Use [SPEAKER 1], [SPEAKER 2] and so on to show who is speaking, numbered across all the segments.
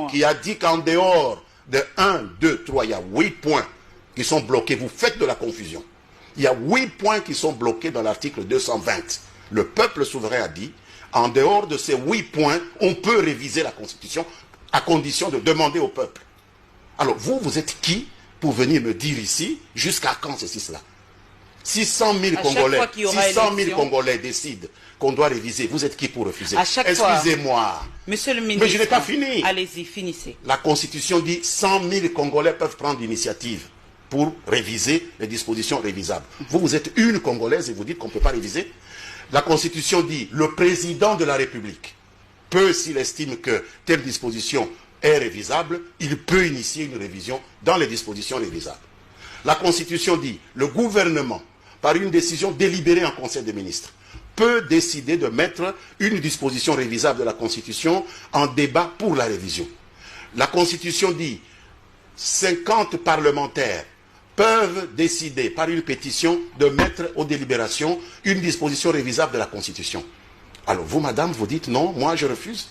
[SPEAKER 1] qui a dit qu'en dehors de 1, 2, 3, il y a 8 points qui sont bloqués. Vous faites de la confusion. Il y a 8 points qui sont bloqués dans l'article 220. Le peuple souverain a dit, en dehors de ces 8 points, on peut réviser la Constitution à condition de demander au peuple. Alors vous êtes qui pour venir me dire ici, jusqu'à quand ceci, cela? 600 000 Congolais décident qu'on doit réviser. Vous êtes qui pour refuser? Excusez-moi.
[SPEAKER 2] Monsieur le ministre.
[SPEAKER 1] Mais je n'ai pas fini.
[SPEAKER 2] Allez-y, finissez.
[SPEAKER 1] La Constitution dit 100 000 Congolais peuvent prendre l'initiative pour réviser les dispositions révisables. Vous êtes une Congolaise et vous dites qu'on ne peut pas réviser. La Constitution dit le président de la République peut, s'il estime que telle disposition est révisable, il peut initier une révision dans les dispositions révisables. La Constitution dit le gouvernement, par une décision délibérée en Conseil des ministres, peut décider de mettre une disposition révisable de la Constitution en débat pour la révision. La Constitution dit 50 parlementaires peuvent décider par une pétition de mettre aux délibérations une disposition révisable de la Constitution. Alors vous, madame, vous dites non, moi je refuse.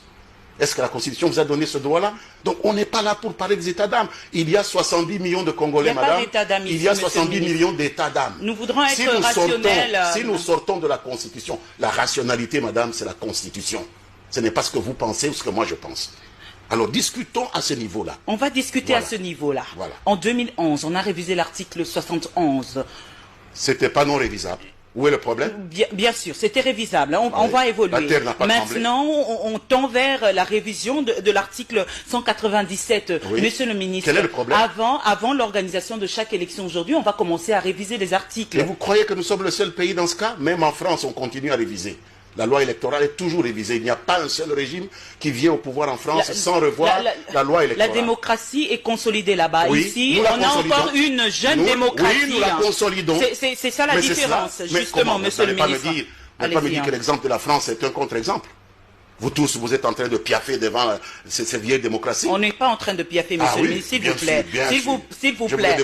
[SPEAKER 1] Est-ce que la Constitution vous a donné ce droit-là? Donc on n'est pas là pour parler des états d'âme. Il y a 70 millions de Congolais, madame. Il y a 70 millions d'états d'âme.
[SPEAKER 2] Nous voudrons être rationnels.
[SPEAKER 1] Si nous sortons de la Constitution, la rationalité, madame, c'est la Constitution. Ce n'est pas ce que vous pensez ou ce que moi je pense. Alors discutons à ce niveau-là.
[SPEAKER 2] On va discuter à ce niveau-là. Voilà. En 2011, on a révisé l'article 71.
[SPEAKER 1] C'était pas non révisable. Où est le problème?
[SPEAKER 2] Bien sûr, c'était révisable. On va évoluer.
[SPEAKER 1] La terre n'a pas
[SPEAKER 2] Maintenant, on tend vers la révision de l'article 197.
[SPEAKER 1] Oui.
[SPEAKER 2] Monsieur le ministre,
[SPEAKER 1] quel est le problème?
[SPEAKER 2] Avant l'organisation de chaque élection aujourd'hui, on va commencer à réviser les articles.
[SPEAKER 1] Et vous croyez que nous sommes le seul pays dans ce cas? Même en France, on continue à réviser. La loi électorale est toujours révisée. Il n'y a pas un seul régime qui vient au pouvoir en France sans revoir la loi électorale.
[SPEAKER 2] La démocratie est consolidée là-bas.
[SPEAKER 1] Oui,
[SPEAKER 2] ici, on a encore une jeune démocratie.
[SPEAKER 1] Oui, nous la consolidons.
[SPEAKER 2] C'est ça la différence, justement, monsieur le ministre.
[SPEAKER 1] Vous n'allez pas me dire que l'exemple de la France est un contre-exemple. Vous tous, vous êtes en train de piaffer devant ces vieilles démocraties.
[SPEAKER 2] On n'est pas en train de piaffer, monsieur le ministre, s'il vous plaît. S'il vous plaît.